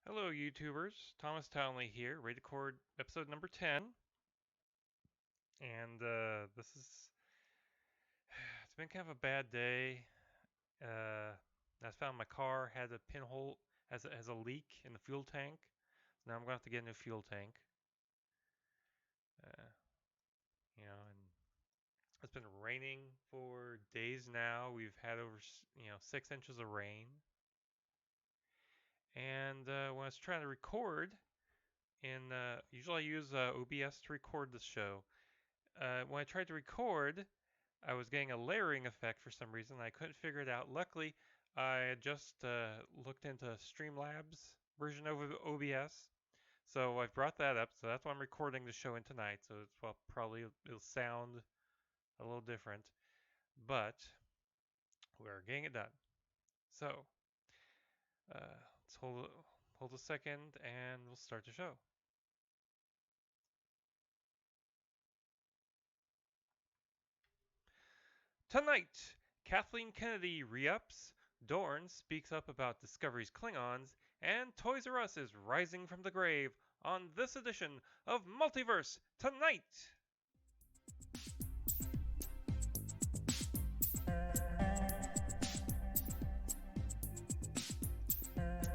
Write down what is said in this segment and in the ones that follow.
Hello, YouTubers. Thomas Townley here, ready to record episode number 10. And it's been kind of a bad day. I found my car had a pinhole, has a leak in the fuel tank. So now I'm going to have to get a new fuel tank. Uh, and it's been raining for days now. We've had over, 6 inches of rain. And when I was trying to record, usually I use OBS to record the show. When I tried to record, I was getting a layering effect for some reason. I couldn't figure it out. Luckily, I had just looked into Streamlabs version of OBS, so I've brought that up. So that's why I'm recording the show in tonight. So it's, well, probably it'll sound a little different, but we're getting it done. So let's hold a second, and we'll start the show. Tonight, Kathleen Kennedy re-ups, Dorn speaks up about Discovery's Klingons, and Toys R Us is rising from the grave on this edition of Multiverse Tonight!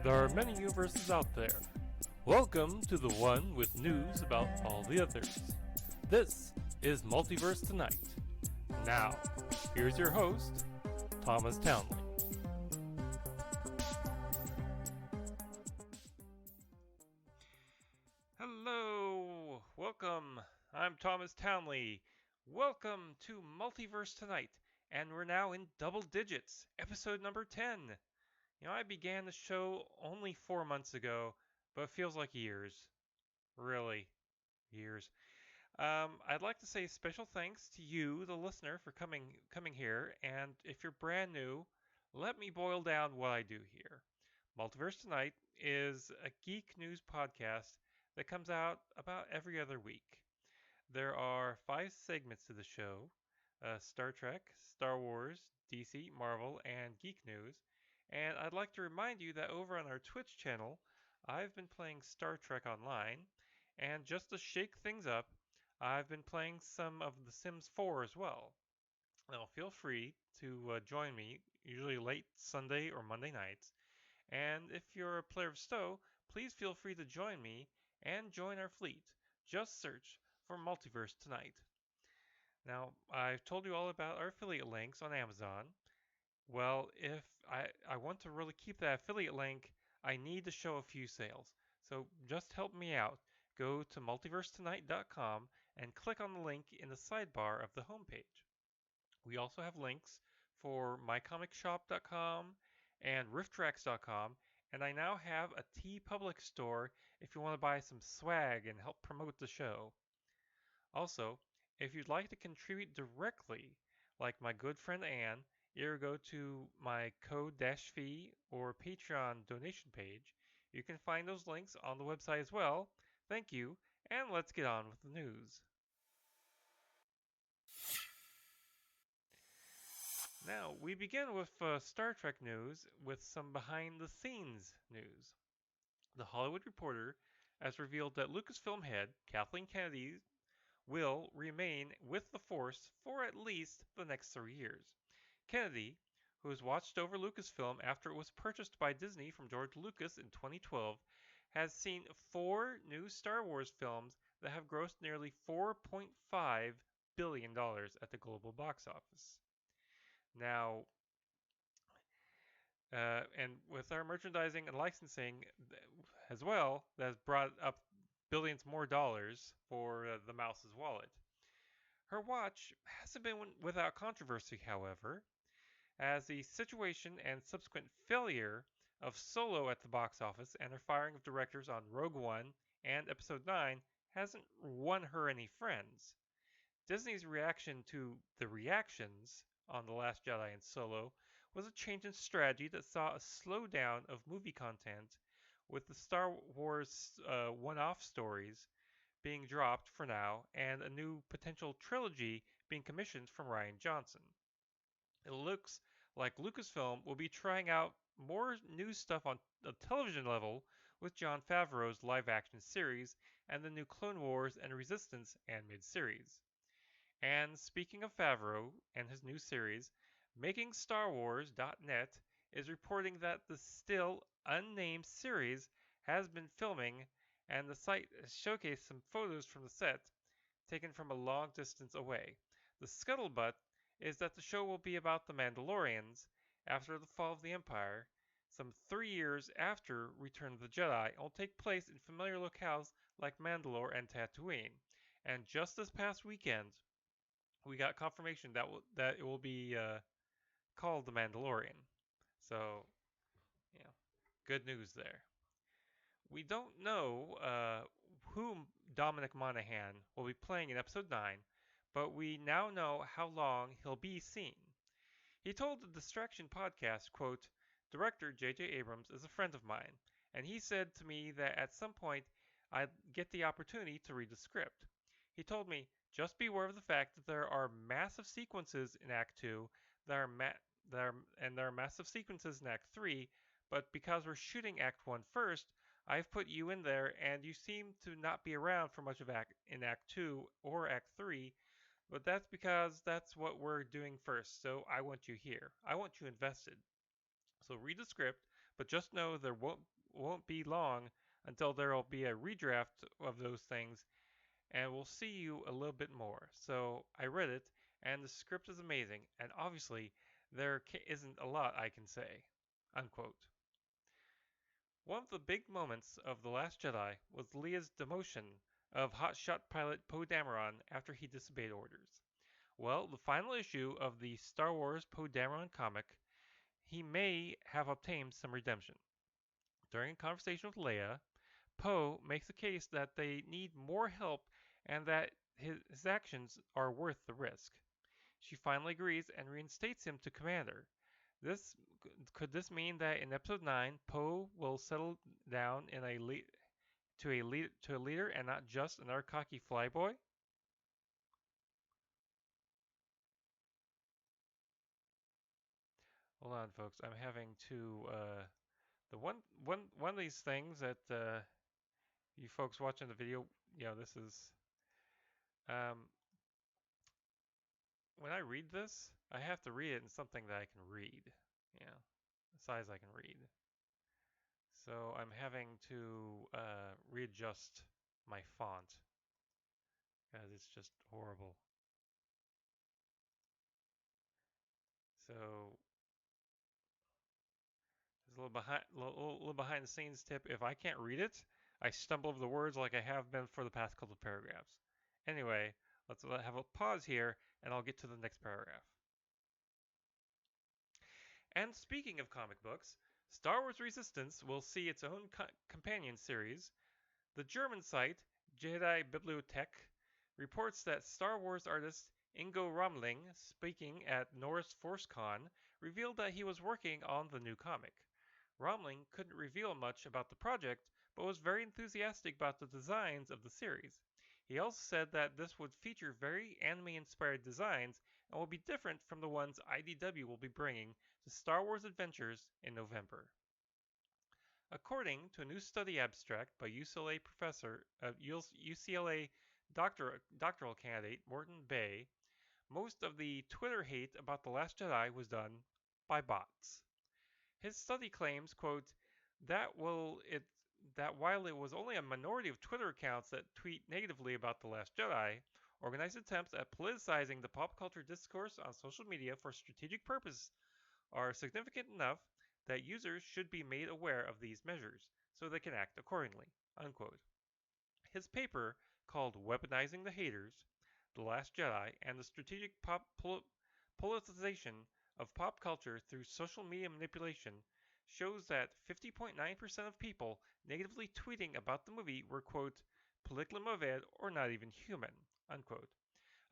There are many universes out there. Welcome to the one with news about all the others. This is Multiverse Tonight. Now, here's your host, Thomas Townley. Hello, welcome. I'm Thomas Townley. Welcome to Multiverse Tonight, and we're now in double digits, episode number 10. I began the show only 4 months ago, but it feels like years. Really, years. I'd like to say special thanks to you, the listener, for coming here. And if you're brand new, let me boil down what I do here. Multiverse Tonight is a geek news podcast that comes out about every other week. There are 5 segments to the show: Star Trek, Star Wars, DC, Marvel, and geek news. And I'd like to remind you that over on our Twitch channel, I've been playing Star Trek Online. And just to shake things up, I've been playing some of The Sims 4 as well. Now, feel free to join me, usually late Sunday or Monday nights. And if you're a player of STO, please feel free to join me and join our fleet. Just search for Multiverse Tonight. Now, I've told you all about our affiliate links on Amazon. Well, if I want to really keep that affiliate link, I need to show a few sales. So just help me out. Go to multiversetonight.com and click on the link in the sidebar of the homepage. We also have links for mycomicshop.com and rifftracks.com, and I now have a TeePublic store if you want to buy some swag and help promote the show. Also, if you'd like to contribute directly, like my good friend Anne, either go to my code-fee or Patreon donation page. You can find those links on the website as well. Thank you, and let's get on with the news. Now, we begin with Star Trek news with some behind-the-scenes news. The Hollywood Reporter has revealed that Lucasfilm head Kathleen Kennedy will remain with the Force for at least the next 3 years. Kennedy, who has watched over Lucasfilm after it was purchased by Disney from George Lucas in 2012, has seen 4 new Star Wars films that have grossed nearly $4.5 billion at the global box office. Now, and with our merchandising and licensing as well, that has brought up billions more dollars for the mouse's wallet. Her watch hasn't been without controversy, however, as the situation and subsequent failure of Solo at the box office and her firing of directors on Rogue One and Episode 9 hasn't won her any friends. Disney's reaction to the reactions on The Last Jedi and Solo was a change in strategy that saw a slowdown of movie content, with the Star Wars one-off stories being dropped for now and a new potential trilogy being commissioned from Rian Johnson. It looks like Lucasfilm will be trying out more new stuff on the television level with Jon Favreau's live-action series and the new Clone Wars and Resistance animated series. And speaking of Favreau and his new series, MakingStarWars.net is reporting that the still unnamed series has been filming, and the site has showcased some photos from the set taken from a long distance away. The scuttlebutt is that the show will be about the Mandalorians after the fall of the Empire, some 3 years after Return of the Jedi, and will take place in familiar locales like Mandalore and Tatooine. And just this past weekend, we got confirmation that it will be called The Mandalorian. So, yeah, good news there. We don't know who Dominic Monaghan will be playing in Episode 9, but we now know how long he'll be seen. He told the Distraction podcast, quote, Director J.J. Abrams is a friend of mine, and he said to me that at some point I'd get the opportunity to read the script. He told me, just be aware of the fact that there are massive sequences in Act 2 and there are massive sequences in Act 3, but because we're shooting Act 1 first, I've put you in there and you seem to not be around for much of Act 2 or Act 3, but that's because that's what we're doing first, so I want you here. I want you invested. So read the script, but just know there won't be long until there will be a redraft of those things, and we'll see you a little bit more. So I read it, and the script is amazing, and obviously there isn't a lot I can say. Unquote. One of the big moments of The Last Jedi was Leia's demotion of hotshot pilot Poe Dameron after he disobeyed orders. Well, the final issue of the Star Wars Poe Dameron comic, he may have obtained some redemption. During a conversation with Leia, Poe makes the case that they need more help and that his actions are worth the risk. She finally agrees and reinstates him to commander. This could this mean that in episode 9, Poe will settle down to a leader and not just another cocky flyboy? Hold on, folks. I'm having to the one of these things that you folks watching the video, this is um, when I read this, I have to read it in something that I can read. Yeah, the size I can read. So I'm having to readjust my font because it's just horrible. So there's a little behind the scenes tip. If I can't read it, I stumble over the words like I have been for the past couple of paragraphs. Anyway, let's have a pause here, and I'll get to the next paragraph. And speaking of comic books, Star Wars Resistance will see its own companion series. The German site Jedi Bibliothek reports that Star Wars artist Ingo Romling, speaking at Norris ForceCon, revealed that he was working on the new comic. Romling couldn't reveal much about the project, but was very enthusiastic about the designs of the series. He also said that this would feature very anime-inspired designs and will be different from the ones IDW will be bringing to Star Wars Adventures in November. According to a new study abstract by UCLA doctoral candidate Morton Bay, most of the Twitter hate about The Last Jedi was done by bots. His study claims, quote, that while it was only a minority of Twitter accounts that tweet negatively about The Last Jedi, organized attempts at politicizing the pop culture discourse on social media for strategic purposes are significant enough that users should be made aware of these measures so they can act accordingly. Unquote. His paper, called Weaponizing the Haters, The Last Jedi, and the Strategic Politicization of Pop Culture Through Social Media Manipulation, shows that 50.9% of people negatively tweeting about the movie were, quote, politically motivated or not even human, unquote.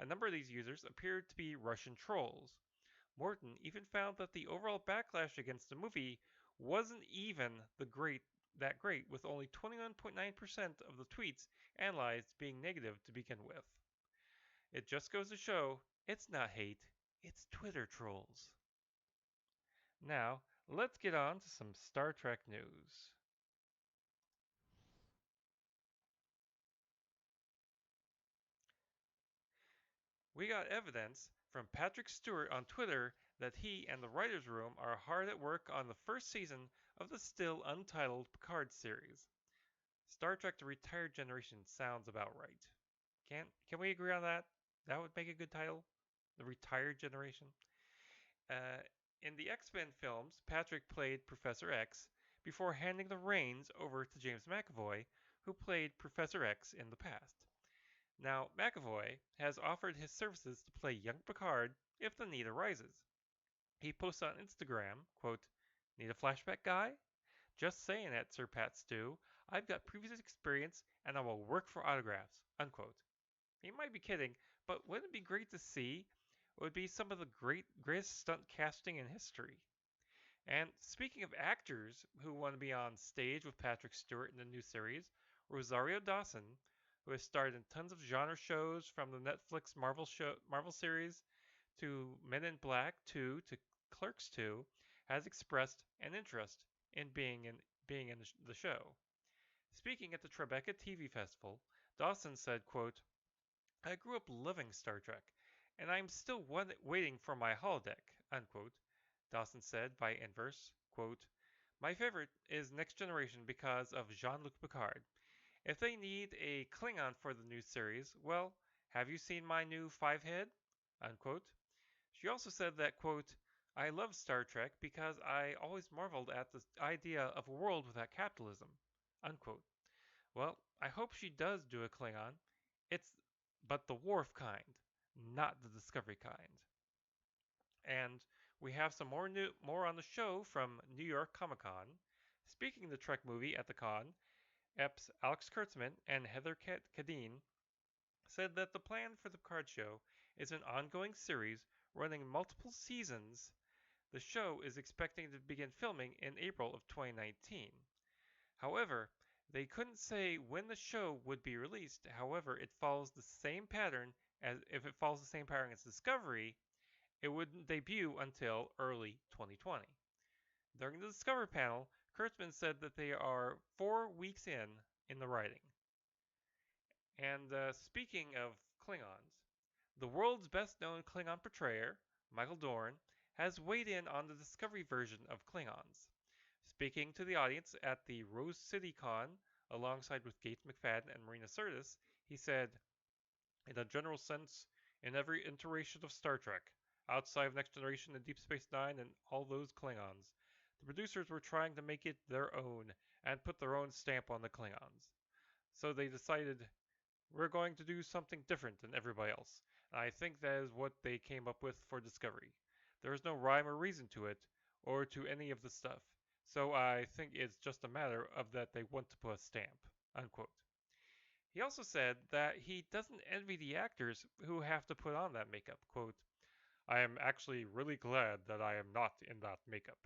A number of these users appeared to be Russian trolls. Morton even found that the overall backlash against the movie wasn't even that great, with only 21.9% of the tweets analyzed being negative to begin with. It just goes to show it's not hate, it's Twitter trolls. Now, let's get on to some Star Trek news. We got evidence from Patrick Stewart on Twitter that he and the writers' room are hard at work on the first season of the still untitled Picard series. Star Trek: The Retired Generation sounds about right. Can we agree on that? That would make a good title. The Retired Generation. Uh, in the X-Men films, Patrick played Professor X before handing the reins over to James McAvoy, who played Professor X in the past. Now, McAvoy has offered his services to play young Picard if the need arises. He posts on Instagram, quote, "Need a flashback guy? Just saying it, Sir Pat Stew. I've got previous experience and I will work for autographs," unquote. He might be kidding, but wouldn't it be great to see? It would be some of the greatest stunt casting in history. And speaking of actors who want to be on stage with Patrick Stewart in the new series, Rosario Dawson, who has starred in tons of genre shows from the Netflix Marvel series to Men in Black 2 to Clerks 2, has expressed an interest in being in the show. Speaking at the Tribeca TV Festival, Dawson said, quote, "I grew up loving Star Trek, and I am still waiting for my holodeck," unquote. Dawson said by inverse, quote, "My favorite is Next Generation because of Jean-Luc Picard. If they need a Klingon for the new series, well, have you seen my new five head?" Unquote. She also said that, quote, "I love Star Trek because I always marveled at the idea of a world without capitalism." Unquote. Well, I hope she does do a Klingon. It's but the Worf kind, not the Discovery kind. And we have some more on the show from New York Comic Con. Speaking of the Trek movie at the con, EP's Alex Kurtzman and Heather Kadeen said that the plan for the card show is an ongoing series running multiple seasons. The show is expecting to begin filming in April of 2019. However, they couldn't say when the show would be released. However, it follows the same pattern as if it follows the same pattern as Discovery, it wouldn't debut until early 2020. During the Discover panel, Kurtzman said that they are 4 weeks in the writing. And speaking of Klingons, the world's best known Klingon portrayer, Michael Dorn, has weighed in on the Discovery version of Klingons. Speaking to the audience at the Rose City Con, alongside with Gates McFadden and Marina Sirtis, he said, "In a general sense, in every iteration of Star Trek, outside of Next Generation and Deep Space Nine and all those Klingons, the producers were trying to make it their own and put their own stamp on the Klingons. So they decided, we're going to do something different than everybody else. And I think that is what they came up with for Discovery. There is no rhyme or reason to it, or to any of the stuff. So I think it's just a matter of that they want to put a stamp." Unquote. He also said that he doesn't envy the actors who have to put on that makeup. Quote, "I am actually really glad that I am not in that makeup.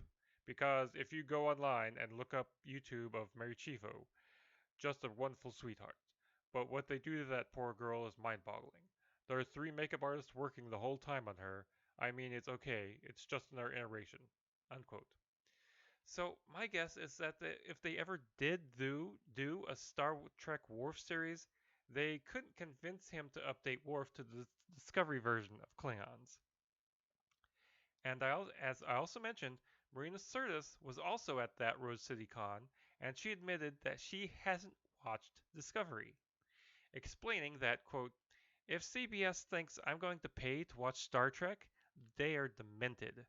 Because if you go online and look up YouTube of Mary Chieffo, just a wonderful sweetheart. But what they do to that poor girl is mind-boggling. There are 3 makeup artists working the whole time on her. I mean, it's okay. It's just another iteration." Unquote. So my guess is that if they ever did do a Star Trek Worf series, they couldn't convince him to update Worf to the Discovery version of Klingons. And as I also mentioned, Marina Sirtis was also at that Rose City Con, and she admitted that she hasn't watched Discovery, explaining that, quote, "If CBS thinks I'm going to pay to watch Star Trek, they are demented.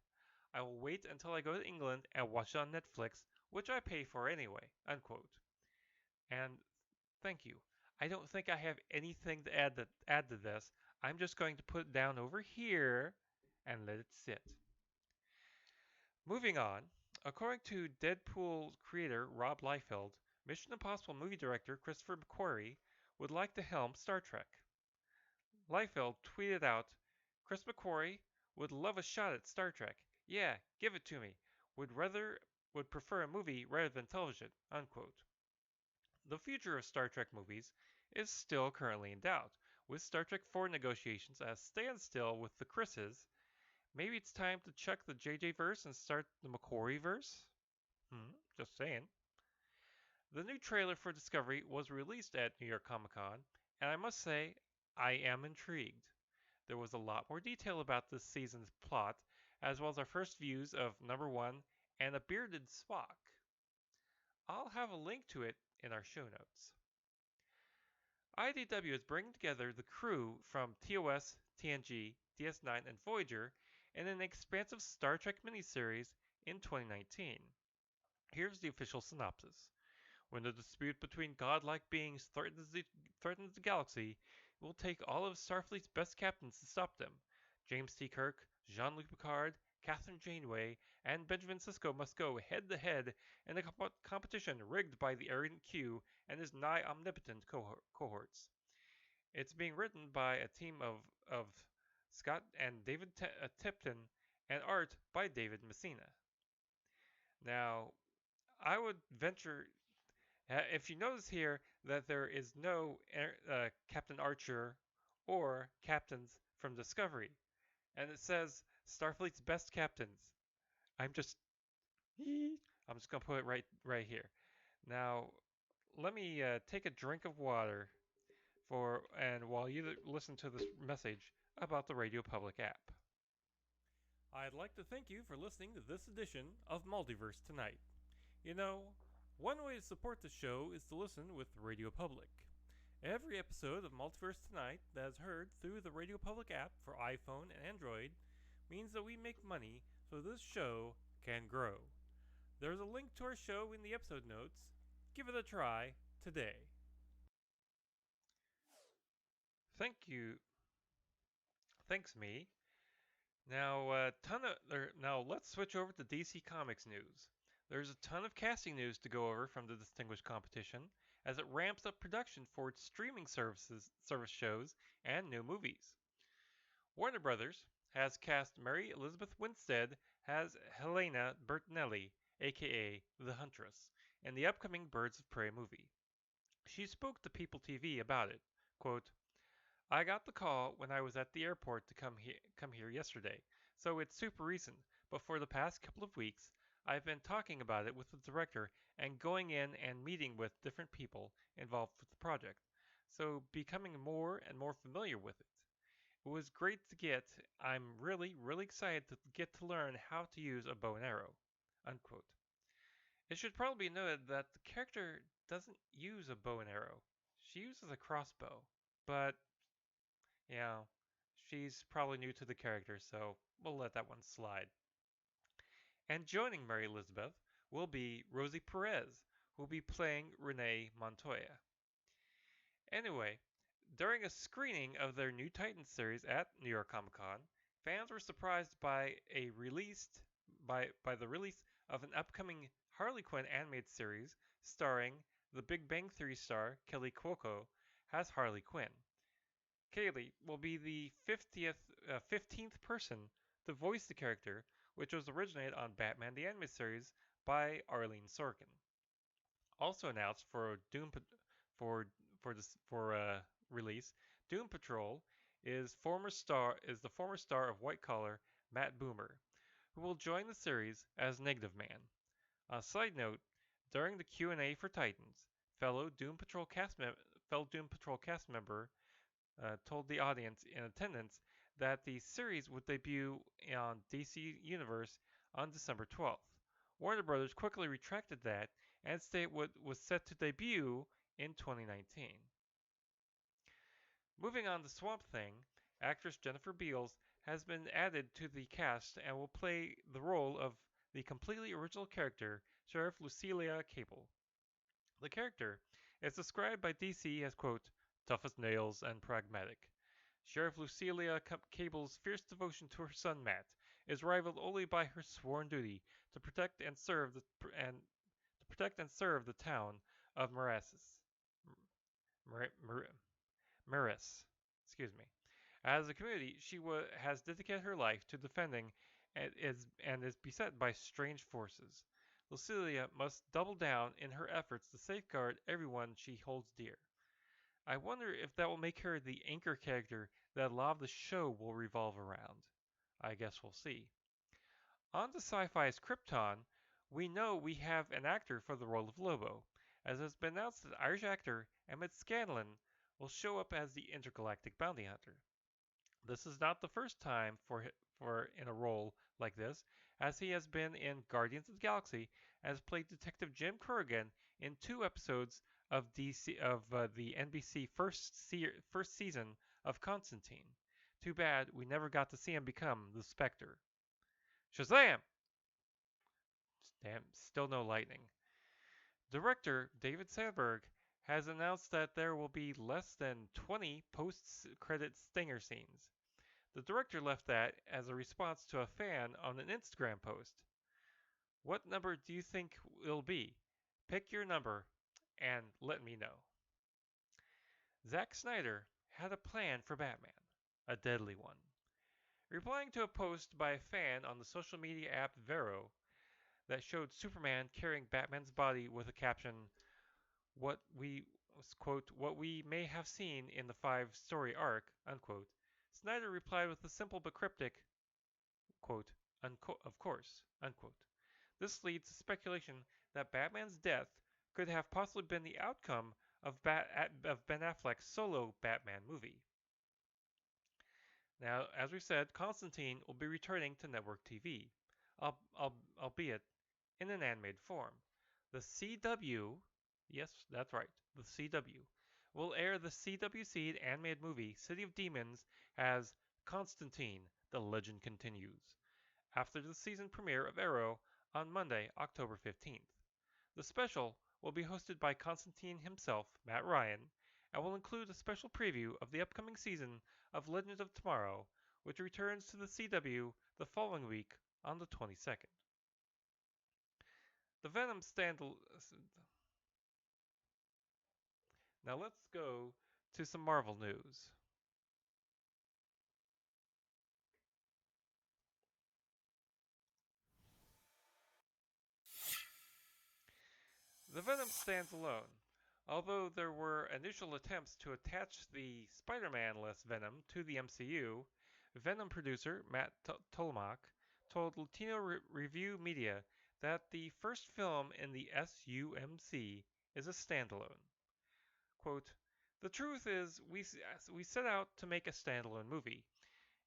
I will wait until I go to England and watch it on Netflix, which I pay for anyway," unquote. And thank you. I don't think I have anything to add to this. I'm just going to put it down over here and let it sit. Moving on, according to Deadpool creator Rob Liefeld, Mission Impossible movie director Christopher McQuarrie would like to helm Star Trek. Liefeld tweeted out, "Chris McQuarrie would love a shot at Star Trek. Yeah, give it to me. Would prefer a movie rather than television." Unquote. The future of Star Trek movies is still currently in doubt, with Star Trek 4 negotiations at a standstill with the Chris's. Maybe it's time to check the JJ verse and start the McQuarrie verse? Just saying. The new trailer for Discovery was released at New York Comic Con, and I must say, I am intrigued. there was a lot more detail about this season's plot, as well as our first views of number one and a bearded Spock. I'll have a link to it in our show notes. IDW is bringing together the crew from TOS, TNG, DS9, and Voyager in an expansive Star Trek miniseries in 2019. Here's the official synopsis. When the dispute between godlike beings threatens the galaxy, it will take all of Starfleet's best captains to stop them. James T. Kirk, Jean-Luc Picard, Catherine Janeway, and Benjamin Sisko must go head-to-head in a competition rigged by the arrogant Q and his nigh omnipotent cohorts. It's being written by a team of Scott and David Tipton and art by David Messina. Now, I would venture, if you notice here that there is no Captain Archer or captains from Discovery, and it says Starfleet's best captains. I'm just I'm just gonna put it right here. Now, let me take a drink of water while you listen to this message about the Radio Public app. I'd like to thank you for listening to this edition of Multiverse Tonight. You know, one way to support the show is to listen with Radio Public. Every episode of Multiverse Tonight that is heard through the Radio Public app for iPhone and Android means that we make money so this show can grow. There's a link to our show in the episode notes. Give it a try today. Thank you. Thanks, me. Now, now let's switch over to DC Comics news. There's a ton of casting news to go over from the distinguished competition as it ramps up production for its streaming service shows and new movies. Warner Brothers has cast Mary Elizabeth Winstead as Helena Bertinelli, aka The Huntress, in the upcoming Birds of Prey movie. She spoke to People TV about it. Quote, I got the call when I was at the airport to come here yesterday, so it's super recent, but for the past couple of weeks, I've been talking about it with the director and going in and meeting with different people involved with the project, so becoming more and more familiar with it. It was great to get. I'm really excited to get to learn how to use a bow and arrow. Unquote. It should probably be noted that the character doesn't use a bow and arrow. She uses a crossbow, but yeah, she's probably new to the character, so we'll let that one slide. And joining Mary Elizabeth will be Rosie Perez, who will be playing Renee Montoya. Anyway, during a screening of their new Titans series at New York Comic Con, fans were surprised by the release of an upcoming Harley Quinn animated series starring the Big Bang Theory star Kelly Cuoco as Harley Quinn. Kaylee will be the 15th person to voice the character, which was originated on Batman the Animated Series by Arlene Sorkin. Also announced for release, Doom Patrol is the former star of White Collar, Matt Boomer, who will join the series as Negative Man. On a side note, during the Q&A for Titans, fellow Doom Patrol cast member told the audience in attendance that the series would debut on DC Universe on December 12th. Warner Brothers quickly retracted that and stated it was set to debut in 2019. Moving on to Swamp Thing, actress Jennifer Beals has been added to the cast and will play the role of the completely original character, Sheriff Lucilia Cable. The character is described by DC as, quote, tough as nails and pragmatic. Sheriff Lucilia Cable's fierce devotion to her son Matt is rivaled only by her sworn duty to protect and serve the town of Maris. Excuse me. As a community, she has dedicated her life to defending and is beset by strange forces. Lucilia must double down in her efforts to safeguard everyone she holds dear. I wonder if that will make her the anchor character that a lot of the show will revolve around. I guess we'll see. On to Sci-Fi's Krypton, we know we have an actor for the role of Lobo, as it has been announced that Irish actor Emmett Scanlon will show up as the intergalactic bounty hunter. This is not the first time for in a role like this, as he has been in Guardians of the Galaxy, as played Detective Jim Corrigan in 2 episodes of the NBC first season of Constantine. Too bad we never got to see him become the Spectre. Shazam! Damn, still no lightning. Director David Sandberg has announced that there will be less than 20 post-credit stinger scenes. The director left that as a response to a fan on an Instagram post. What number do you think it'll be? Pick your number and let me know. Zack Snyder had a plan for Batman, a deadly one. Replying to a post by a fan on the social media app Vero that showed Superman carrying Batman's body with a caption, "What we quote what we may have seen in the 5-story arc," unquote, Snyder replied with a simple but cryptic, quote, "of course," unquote. This leads to speculation that Batman's death could have possibly been the outcome of Ben Affleck's solo Batman movie. Now, as we said, Constantine will be returning to network TV, albeit in an animated form. The CW, yes, that's right, the CW, will air the CW Seed animated movie City of Demons as Constantine, the Legend Continues, after the season premiere of Arrow on Monday, October 15th. The special will be hosted by Constantine himself, Matt Ryan, and will include a special preview of the upcoming season of Legends of Tomorrow, which returns to the CW the following week on the 22nd. The Venom stand. Now let's go to some Marvel news. The Venom stands alone. Although there were initial attempts to attach the Spider-Man-less Venom to the MCU, Venom producer Matt Tolmach told Latino Review Media that the first film in the SUMC is a standalone. Quote, "The truth is, we set out to make a standalone movie.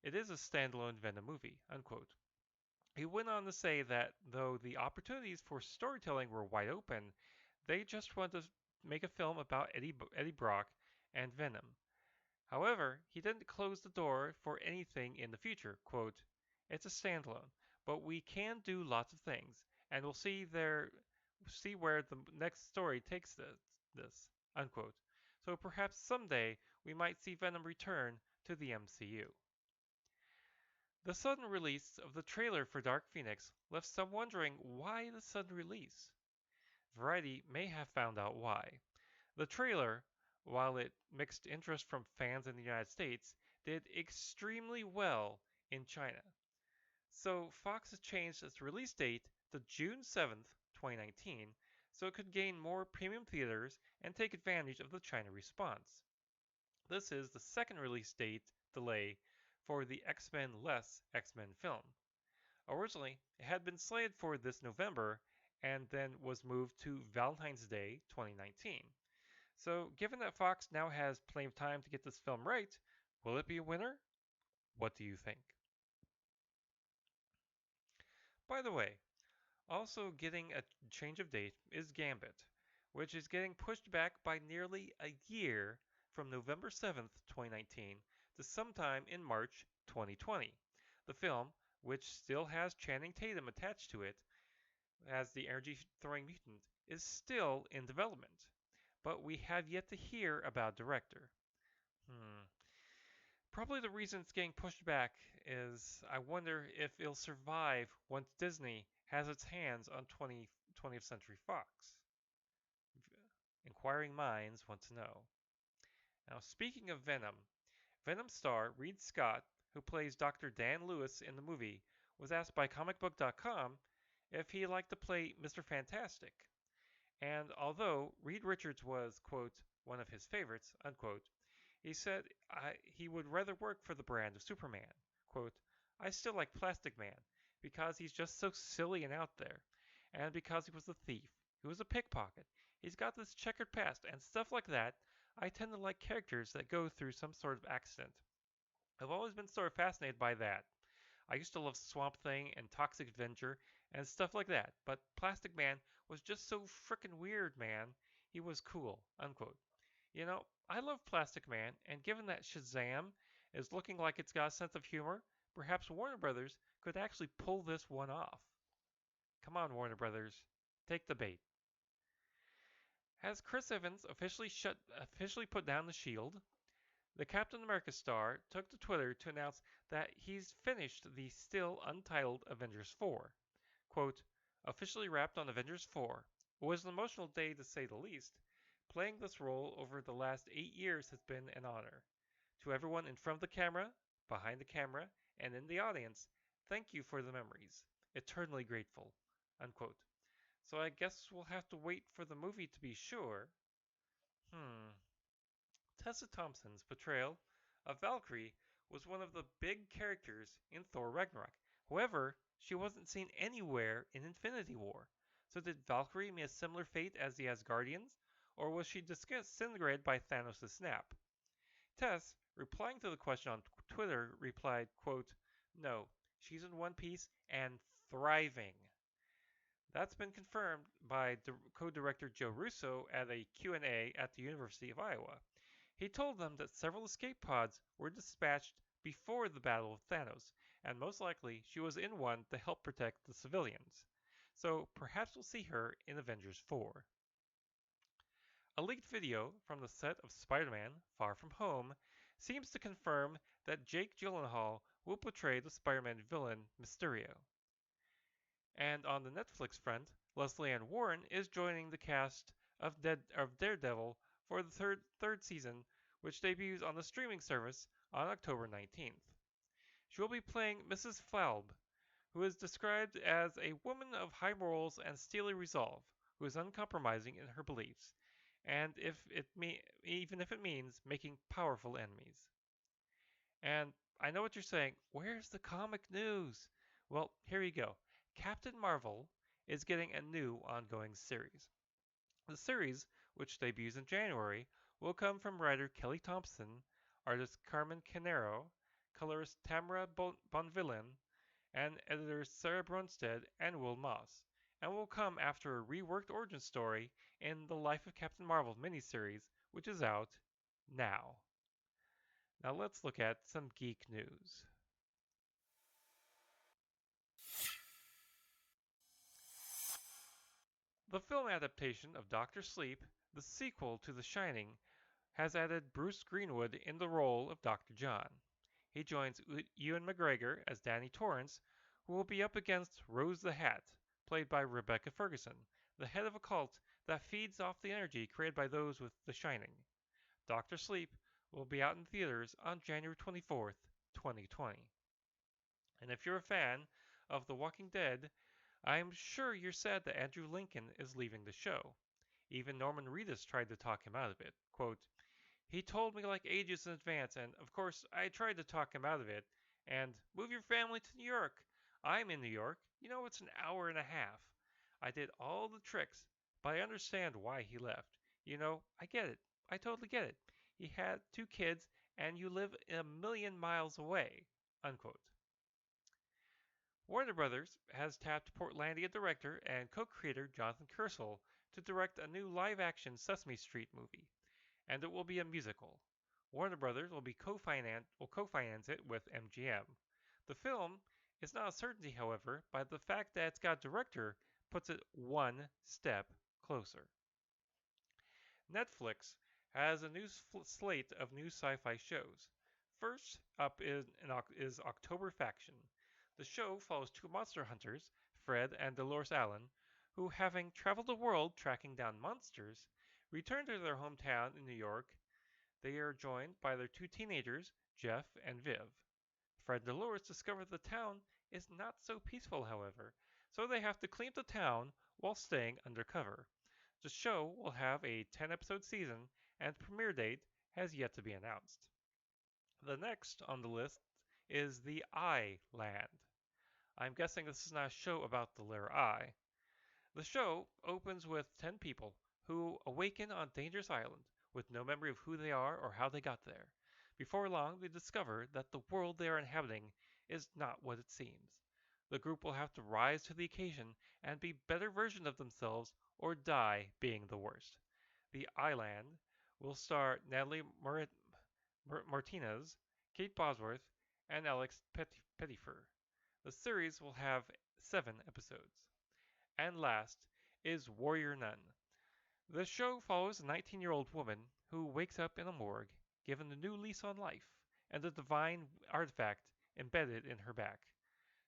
It is a standalone Venom movie," unquote. He went on to say that though the opportunities for storytelling were wide open, they just wanted to make a film about Eddie Brock and Venom. However, he didn't close the door for anything in the future. Quote, "It's a standalone, but we can do lots of things, and we'll see where the next story takes this," unquote. So perhaps someday we might see Venom return to the MCU. The sudden release of the trailer for Dark Phoenix left some wondering why the sudden release. Variety may have found out why. The trailer, while it mixed interest from fans in the United States, did extremely well in China. So Fox has changed its release date to June 7th, 2019, so it could gain more premium theaters and take advantage of the China response. This is the second release date delay for the X-Men Less X-Men film. Originally, it had been slated for this November and then was moved to Valentine's Day 2019. So, given that Fox now has plenty of time to get this film right, will it be a winner? What do you think? By the way, also getting a change of date is Gambit, which is getting pushed back by nearly a year from November 7th, 2019 to sometime in March 2020. The film, which still has Channing Tatum attached to it as the energy-throwing mutant, is still in development, but we have yet to hear about director. Probably the reason it's getting pushed back is I wonder if it'll survive once Disney has its hands on 20th Century Fox. Inquiring minds want to know. Now, speaking of Venom, Venom star Reed Scott, who plays Dr. Dan Lewis in the movie, was asked by comicbook.com if he'd like to play Mr. Fantastic. And although Reed Richards was, quote, one of his favorites, unquote, he said he would rather work for the brand of Superman. Quote, "I still like Plastic Man because he's just so silly and out there, and because he was a thief, he was a pickpocket, he's got this checkered past, and stuff like that. I tend to like characters that go through some sort of accident. I've always been sort of fascinated by that. I used to love Swamp Thing and Toxic Avenger and stuff like that, but Plastic Man was just so frickin' weird, man. He was cool. Unquote. You know, I love Plastic Man, and given that Shazam is looking like it's got a sense of humor, perhaps Warner Brothers could actually pull this one off. Come on, Warner Brothers. Take the bait. Has Chris Evans officially put down the shield? The Captain America star took to Twitter to announce that he's finished the still untitled Avengers 4. Quote, officially wrapped on Avengers 4. It was an emotional day to say the least. Playing this role over the last 8 years has been an honor. To everyone in front of the camera, behind the camera, and in the audience, thank you for the memories. Eternally grateful. Unquote. So I guess we'll have to wait for the movie to be sure. Hmm. Tessa Thompson's portrayal of Valkyrie was one of the big characters in Thor Ragnarok. However, she wasn't seen anywhere in Infinity War. So did Valkyrie meet a similar fate as the Asgardians, or was she disintegrated by Thanos' snap? Tess, replying to the question on Twitter, replied, quote, no, she's in one piece and thriving. That's been confirmed by co-director Joe Russo at a Q&A at the University of Iowa. He told them that several escape pods were dispatched before the Battle with Thanos, and most likely she was in one to help protect the civilians. So perhaps we'll see her in Avengers 4. A leaked video from the set of Spider-Man Far From Home seems to confirm that Jake Gyllenhaal will portray the Spider-Man villain Mysterio. And on the Netflix front, Leslie Ann Warren is joining the cast of Daredevil for the third season, which debuts on the streaming service on October 19th. She will be playing Mrs. Flaub, who is described as a woman of high morals and steely resolve, who is uncompromising in her beliefs, and even if it means making powerful enemies. And I know what you're saying, where's the comic news? Well, here you go. Captain Marvel is getting a new ongoing series. The series, which debuts in January, will come from writer Kelly Thompson, artist Carmen Canero, colorist Tamara Bonvillain, and editors Sarah Brunstead and Will Moss, and will come after a reworked origin story in the Life of Captain Marvel miniseries, which is out now. Now let's look at some geek news. The film adaptation of Doctor Sleep, the sequel to The Shining, has added Bruce Greenwood in the role of Dr. John. He joins Ewan McGregor as Danny Torrance, who will be up against Rose the Hat, played by Rebecca Ferguson, the head of a cult that feeds off the energy created by those with The Shining. Doctor Sleep will be out in theaters on January 24th, 2020. And if you're a fan of The Walking Dead, I'm sure you're sad that Andrew Lincoln is leaving the show. Even Norman Reedus tried to talk him out of it. Quote, he told me like ages in advance, and of course I tried to talk him out of it. And move your family to New York. I'm in New York. You know, it's an hour and a half. I did all the tricks, but I understand why he left. You know, I get it. I totally get it. He had 2 kids, and you live a million miles away. Unquote. Warner Brothers has tapped Portlandia director and co-creator Jonathan Kersel to direct a new live-action Sesame Street movie, and it will be a musical. Warner Brothers will co-finance it with MGM. The film is not a certainty, however, but the fact that it's got a director puts it one step closer. Netflix has a new slate of new sci-fi shows. First up is October Faction. The show follows 2 monster hunters, Fred and Dolores Allen, who, having traveled the world tracking down monsters, return to their hometown in New York. They are joined by their 2 teenagers, Jeff and Viv. Fred and Dolores discover the town is not so peaceful, however, so they have to clean up the town while staying undercover. The show will have a 10-episode season, and the premiere date has yet to be announced. The next on the list is The I Land. I'm guessing this is not a show about the letter I. The show opens with 10 people who awaken on Dangerous Island with no memory of who they are or how they got there. Before long, they discover that the world they are inhabiting is not what it seems. The group will have to rise to the occasion and be better versions of themselves or die being the worst. The Island will star Natalie Martinez, Kate Bosworth, and Alex Pettyfer. The series will have 7 episodes. And last is Warrior Nun. The show follows a 19-year-old woman who wakes up in a morgue, given a new lease on life, and a divine artifact embedded in her back.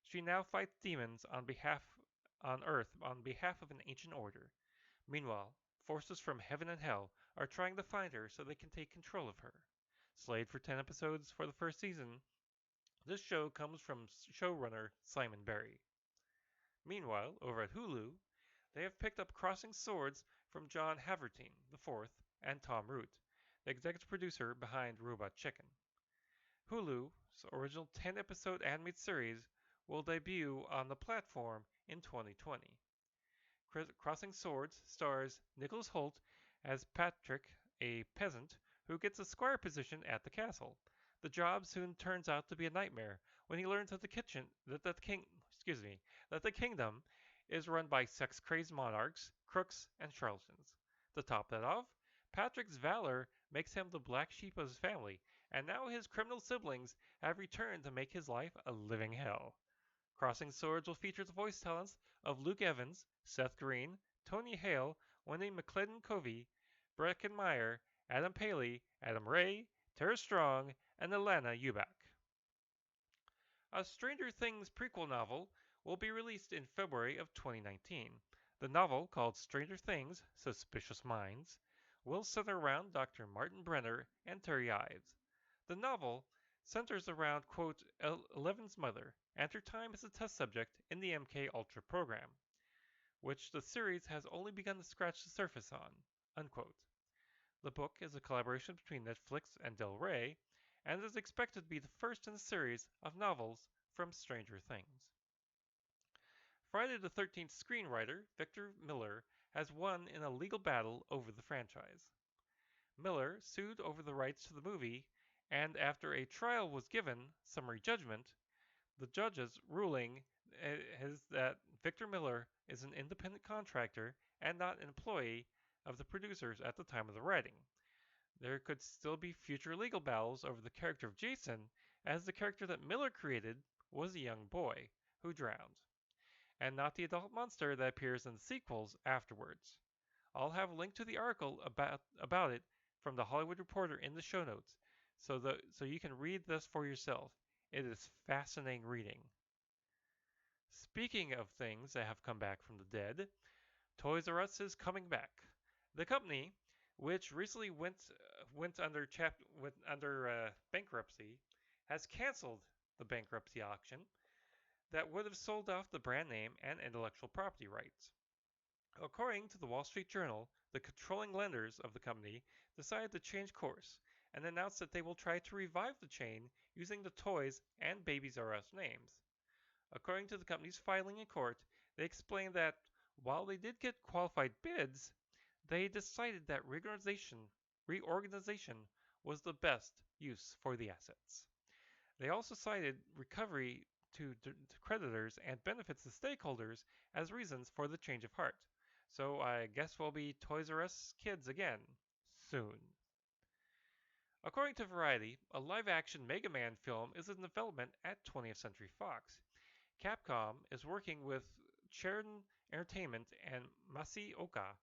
She now fights demons on Earth on behalf of an ancient order. Meanwhile, forces from heaven and hell are trying to find her so they can take control of her. Slated for 10 episodes for the first season, this show comes from showrunner Simon Barry. Meanwhile, over at Hulu, they have picked up Crossing Swords from John Havertine IV and Tom Root, the executive producer behind Robot Chicken. Hulu's original 10-episode animated series will debut on the platform in 2020. Crossing Swords stars Nicholas Hoult as Patrick, a peasant who gets a squire position at the castle. The job soon turns out to be a nightmare when he learns that the kingdom is run by sex-crazed monarchs, crooks, and charlatans. To top that off, Patrick's valor makes him the black sheep of his family, and now his criminal siblings have returned to make his life a living hell. Crossing Swords will feature the voice talents of Luke Evans, Seth Green, Tony Hale, Wendy McClendon-Covey, Breckin Meyer, Adam Paley, Adam Ray, Tara Strong, and Alana Ubach. A Stranger Things prequel novel will be released in February of 2019. The novel, called Stranger Things: Suspicious Minds, will center around Dr. Martin Brenner and Terry Ives. The novel centers around, quote, Eleven's mother and her time as a test subject in the MK Ultra program, which the series has only begun to scratch the surface on, unquote. The book is a collaboration between Netflix and Del Rey, and is expected to be the first in a series of novels from Stranger Things. Friday the 13th screenwriter Victor Miller has won in a legal battle over the franchise. Miller sued over the rights to the movie, and after a trial was given, summary judgment, the judge's ruling is that Victor Miller is an independent contractor and not an employee of the producers at the time of the writing. There could still be future legal battles over the character of Jason, as the character that Miller created was a young boy who drowned, and not the adult monster that appears in the sequels afterwards. I'll have a link to the article about it from the Hollywood Reporter in the show notes, so you can read this for yourself. It is fascinating reading. Speaking of things that have come back from the dead, Toys R Us is coming back. The company, which recently went under bankruptcy, has canceled the bankruptcy auction that would have sold off the brand name and intellectual property rights. According to the Wall Street Journal, the controlling lenders of the company decided to change course and announced that they will try to revive the chain using the Toys and Babies R Us names. According to the company's filing in court, they explained that while they did get qualified bids, they decided that reorganization was the best use for the assets. They also cited recovery to creditors and benefits to stakeholders as reasons for the change of heart. So I guess we'll be Toys R Us kids again soon. According to Variety, a live-action Mega Man film is in development at 20th Century Fox. Capcom is working with Sheridan Entertainment and Masaoka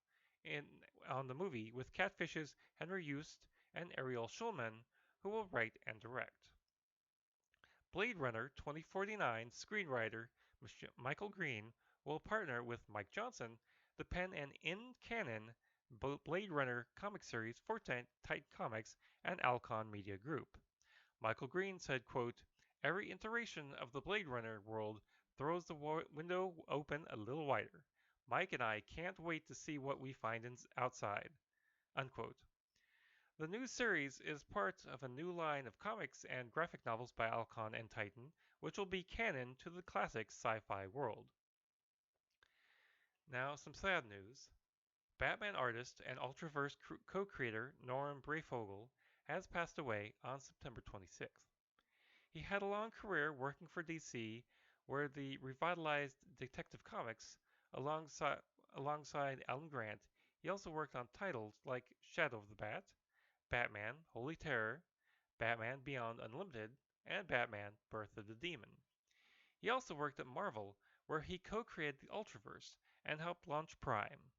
on the movie, with Catfish's Henry Yost and Ariel Schulman, who will write and direct. Blade Runner 2049 screenwriter Michael Green will partner with Mike Johnson to pen an in-canon Blade Runner comic series for Titan Comics and Alcon Media Group. Michael Green said, quote, "Every iteration of the Blade Runner world throws the window open a little wider. Mike and I can't wait to see what we find outside." Unquote. The new series is part of a new line of comics and graphic novels by Alcon and Titan, which will be canon to the classic sci-fi world. Now, some sad news. Batman artist and Ultraverse co-creator Norm Breyfogle has passed away on September 26th. He had a long career working for DC, where the revitalized Detective Comics alongside alongside Alan Grant. He also worked on titles like Shadow of the Bat, Batman: Holy Terror, Batman Beyond Unlimited, and Batman: Birth of the Demon. He also worked at Marvel, where he co-created the Ultraverse and helped launch Prime.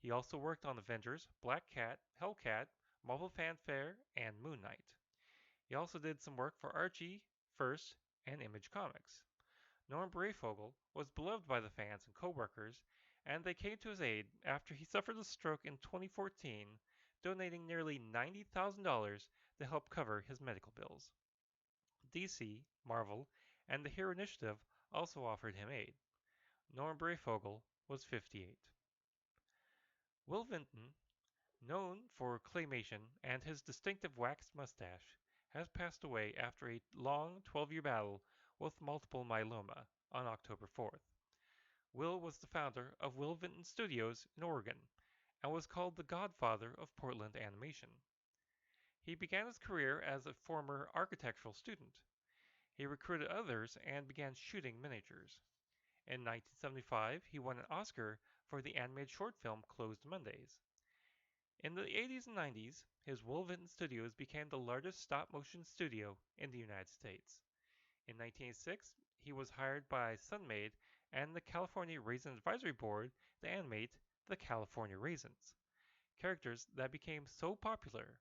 He also worked on Avengers, Black Cat, Hellcat, Marvel Fanfare, and Moon Knight. He also did some work for Archie, First, and Image Comics. Norm Brayfogle was beloved by the fans and co-workers, and they came to his aid after he suffered a stroke in 2014, donating nearly $90,000 to help cover his medical bills. DC, Marvel, and the Hero Initiative also offered him aid. Norm Brayfogle was 58. Will Vinton, known for claymation and his distinctive waxed mustache, has passed away after a long 12-year battle with multiple myeloma on October 4th. Will was the founder of Will Vinton Studios in Oregon and was called the godfather of Portland animation. He began his career as a former architectural student. He recruited others and began shooting miniatures. In 1975, he won an Oscar for the animated short film Closed Mondays. In the 80s and 90s, his Will Vinton Studios became the largest stop-motion studio in the United States. In 1986, he was hired by Sunmade and the California Raisin Advisory Board to animate the California Raisins, characters that became so popular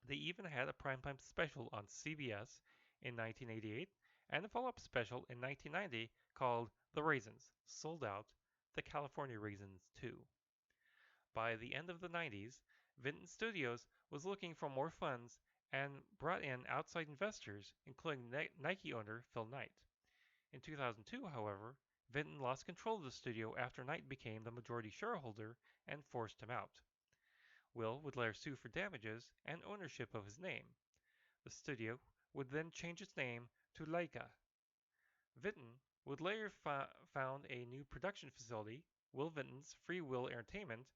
they even had a primetime special on CBS in 1988 and a follow-up special in 1990 called The Raisins, Sold Out, The California Raisins 2. By the end of the 90s, Vinton Studios was looking for more funds and brought in outside investors, including Nike owner Phil Knight. In 2002, however, Vinton lost control of the studio after Knight became the majority shareholder and forced him out. Will would later sue for damages and ownership of his name. The studio would then change its name to Laika. Vinton would later found a new production facility, Will Vinton's Free Will Entertainment,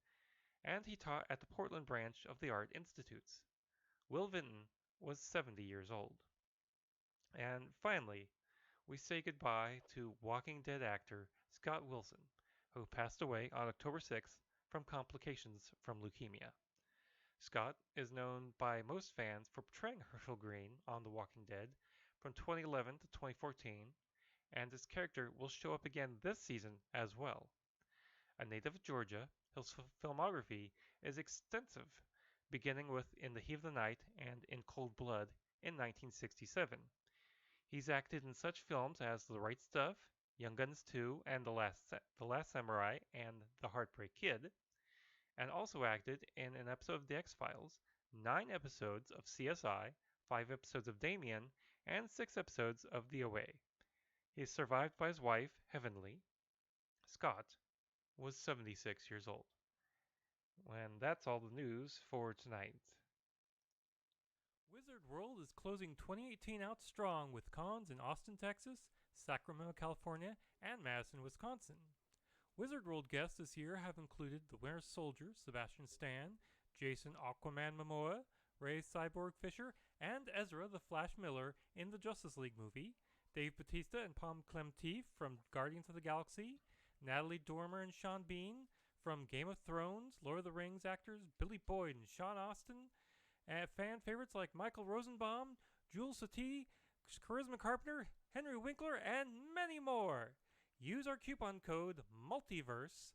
and he taught at the Portland branch of the Art Institutes. Will Vinton was 70 years old. And finally, we say goodbye to Walking Dead actor Scott Wilson, who passed away on October 6th from complications from leukemia. Scott is known by most fans for portraying Herschel Green on The Walking Dead from 2011 to 2014, and his character will show up again this season as well. A native of Georgia, his filmography is extensive, beginning with In the Heat of the Night and In Cold Blood in 1967. He's acted in such films as The Right Stuff, Young Guns 2, and The Last Samurai and The Heartbreak Kid, and also acted in an episode of The X-Files, 9 episodes of CSI, 5 episodes of Damien, and 6 episodes of The OA. He is survived by his wife, Heavenly. Scott was 76 years old. And that's all the news for tonight. Wizard World is closing 2018 out strong with cons in Austin, Texas, Sacramento, California, and Madison, Wisconsin. Wizard World guests this year have included the Winter Soldier, Sebastian Stan, Jason Aquaman Momoa, Ray Cyborg Fisher, and Ezra the Flash Miller in the Justice League movie, Dave Bautista and Pom Klementieff from Guardians of the Galaxy, Natalie Dormer and Sean Bean from Game of Thrones, Lord of the Rings actors Billy Boyd and Sean Astin, and fan favorites like Michael Rosenbaum, Jules Satie, Charisma Carpenter, Henry Winkler, and many more. Use our coupon code MULTIVERSE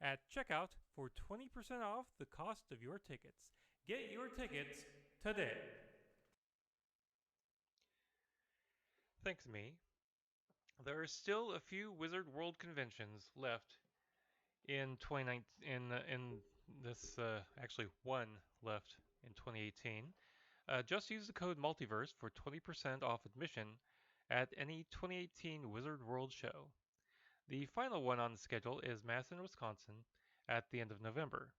at checkout for 20% off the cost of your tickets. Get your tickets today. Thanks, me. There are still a few Wizard World conventions left in 2019. In this, actually one left in 2018. Just use the code Multiverse for 20% off admission at any 2018 Wizard World show. The final one on the schedule is Madison, Wisconsin at the end of November.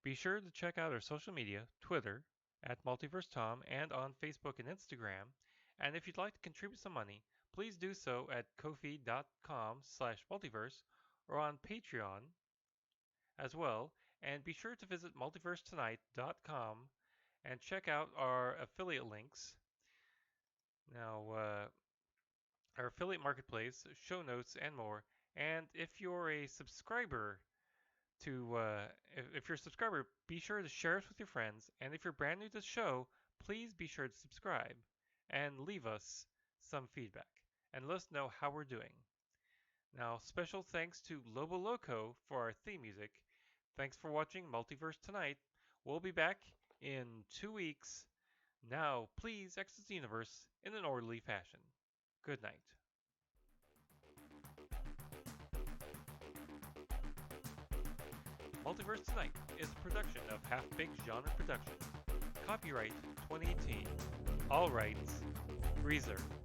Be sure to check out our social media, Twitter at MultiverseTom, and on Facebook and Instagram. And if you'd like to contribute some money, please do so at ko-fi.com/multiverse or on Patreon as well. And be sure to visit multiversetonight.com and check out our affiliate links. Now, our affiliate marketplace, show notes, and more. And if you're a subscriber if you're a subscriber, be sure to share us with your friends. And if you're brand new to the show, please be sure to subscribe and leave us some feedback and let us know how we're doing. Now, special thanks to Lobo Loco for our theme music. Thanks for watching Multiverse Tonight. We'll be back in 2 weeks. Now, please exit the universe in an orderly fashion. Good night. Multiverse Tonight is a production of Half Baked Genre Productions. Copyright 2018. All rights reserved.